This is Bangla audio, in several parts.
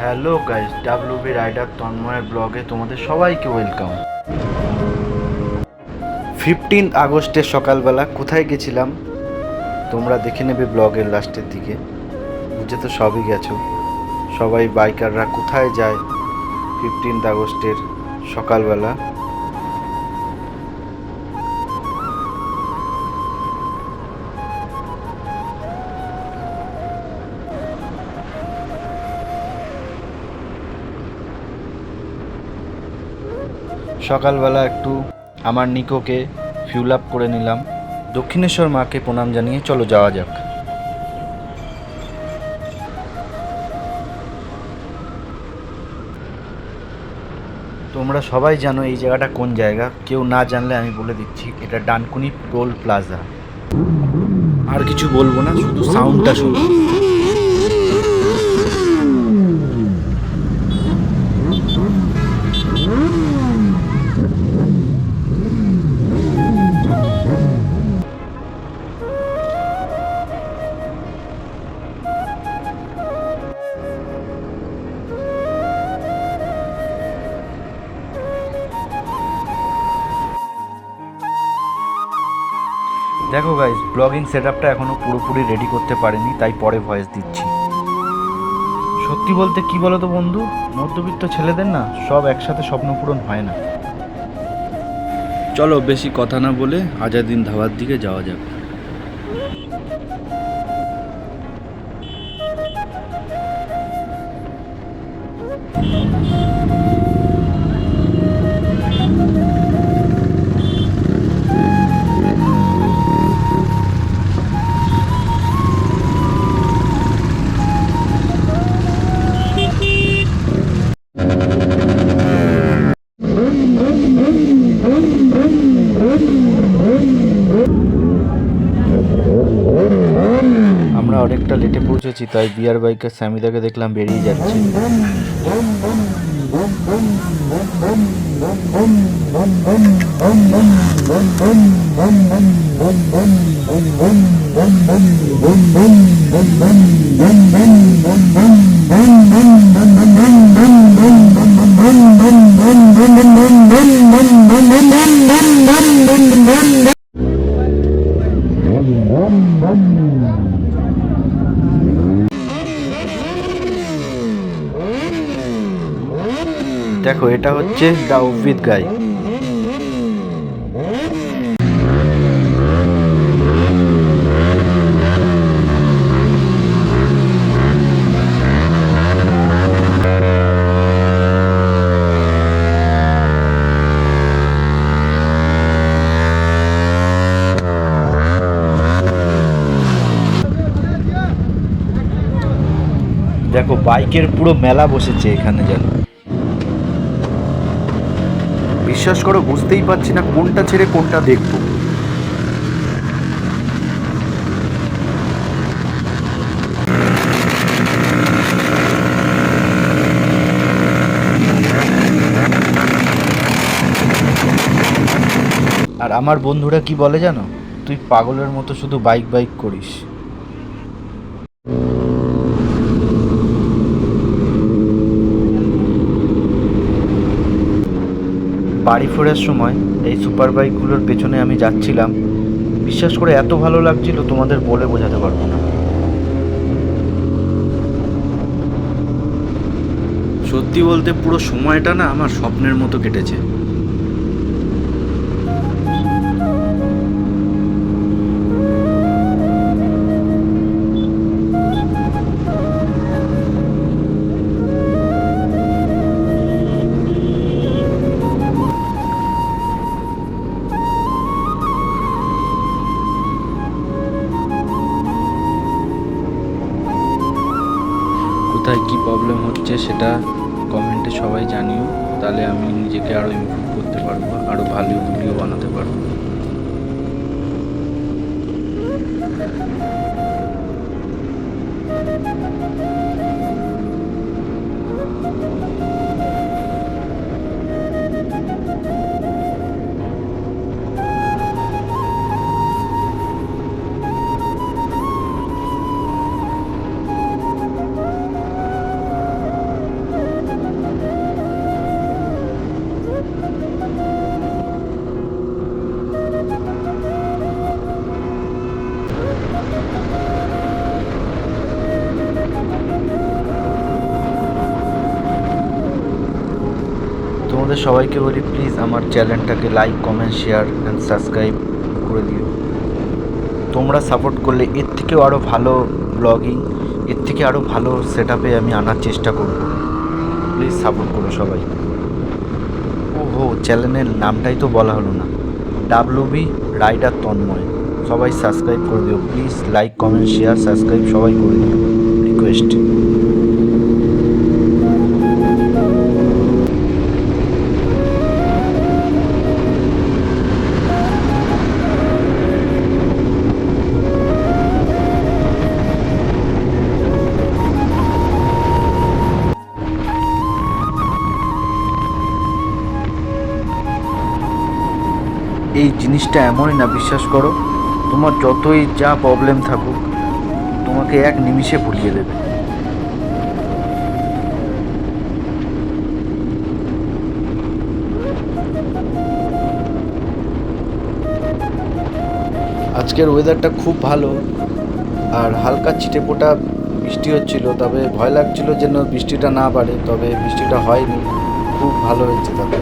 হ্যালো গাইস, ডাব্লিউবি রাইডার তন্ময়ের ব্লগে তোমাদের সবাইকে ওয়েলকাম। 15 আগস্টের সকালবেলা কোথায় গেছিলাম তোমরা দেখে নেবে ব্লগের লাস্টের দিকে। বুঝে তো সবই গেছো, সবাই বাইকাররা কোথায় যায় 15 আগস্টের সকালবেলা। সকালবেলা একটু আমার নিকোকে ফিউল আপ করে নিলাম। দক্ষিণেশ্বর মাকে প্রণাম জানিয়ে চলো যাওয়া যাক। তোমরা সবাই জানো এই জায়গাটা কোন জায়গা, কেউ না জানলে আমি বলে দিচ্ছি, এটা ডানকুনি টোল প্লাজা। আর কিছু বলবো না, শুধু সাউন্ডটা শুনো। দেখো গাইস, ব্লগিং সেটআপটা এখনো পুরোপুরি রেডি করতে পারিনি, তাই পরে ভয়েস দিচ্ছি। সত্যি বলতে কি বলো তো বন্ধু, মধ্যবিত্ত ছেলেদের না সব একসাথে স্বপ্ন পূরণ হয় না। চলো বেশি কথা না বলে আজাদিন ধাবার দিকে যাওয়া যাক। আমরা অনেকটা লেটে পৌঁছেছি, তাই বিয়ার বাইকের স্যামিদাকে দেখলাম বেরিয়ে যাচ্ছে। দেখো, এটা হচ্ছে দ্য উভিদ গাই। দেখো, বাইকের পুরো মেলা বসেছে এখানে যেন। বিশ্বাস করো, বুঝতেই পারছি না কোনটা ছেড়ে কোনটা দেখব। আর আমার বন্ধুরা কি বলে জানো, তুই পাগলের মতো শুধু বাইক বাইক করিস। বাড়ি ফেরার সময় এই সুপার বাইকগুলোর পেছনে আমি যাচ্ছিলাম, বিশ্বাস করে এত ভালো লাগছিল তোমাদের বলে বোঝাতে পারবো না। সত্যি বলতে পুরো সময়টা না আমার স্বপ্নের মতো কেটেছে। কোথায় কী প্রবলেম হচ্ছে সেটা কমেন্টে সবাই জানিও, তাহলে আমি নিজেকে আরও ইমপ্রুভ করতে পারবো, আরও ভালো ভিডিও বানাতে পারবো। তোমাদের সবাইকে বলি প্লিজ আমার চ্যানেলটাকে like comment share and subscribe করে দিও। তোমরা সাপোর্ট করলে এর থেকেও আরও ভালো ব্লগিং, এর থেকে আরও ভালো সেট আপে আমি আনার চেষ্টা করব। প্লিজ সাপোর্ট করো সবাই। ওহো, চ্যানেলের নামটাই তো বলা হলো না, ডাব্লুবি রাইডার তন্ময়। সবাই সাবস্ক্রাইব করে দিও please, like comment share subscribe সবাই করে দিও, রিকোয়েস্ট। এই জিনিসটা এমনই না, বিশ্বাস করো, তোমার যতই যা প্রবলেম থাকুক তোমাকে এক নিমিষে ভুলিয়ে দেবে। আজকের ওয়েদারটা খুব ভালো, আর হালকা ছিটেফোঁটা বৃষ্টি হচ্ছিল, তবে ভয় লাগছিল যেন বৃষ্টিটা না বাড়ে, তবে বৃষ্টিটা হয়নি, খুব ভালো হয়েছে তবে।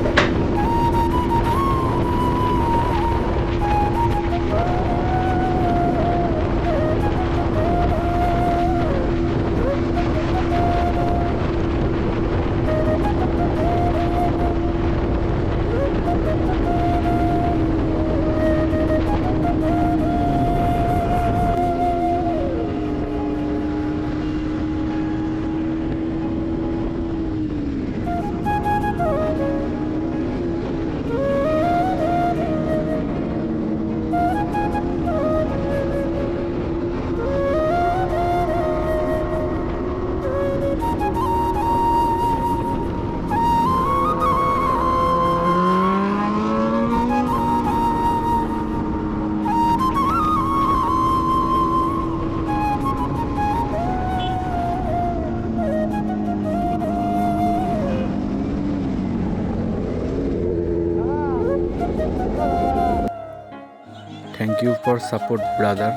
Thank you for support, brother.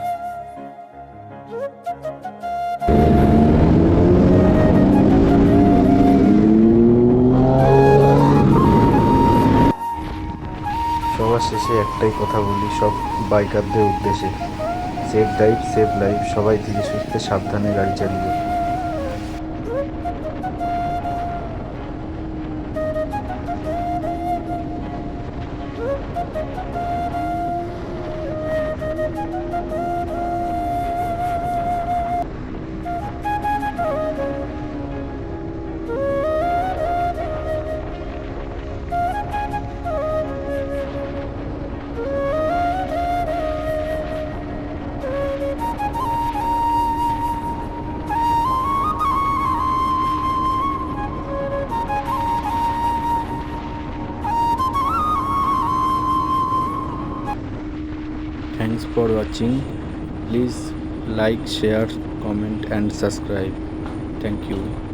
সবার শেষে একটাই কথা বলি সব বাইকারদের উদ্দেশ্যে, সেফ ড্রাইভ সেফ লাইফ। সবাই ধীরে সুস্থে সাবধানে গাড়ি চালিয়ে। Thanks for watching. Please like, share, comment and subscribe. Thank you.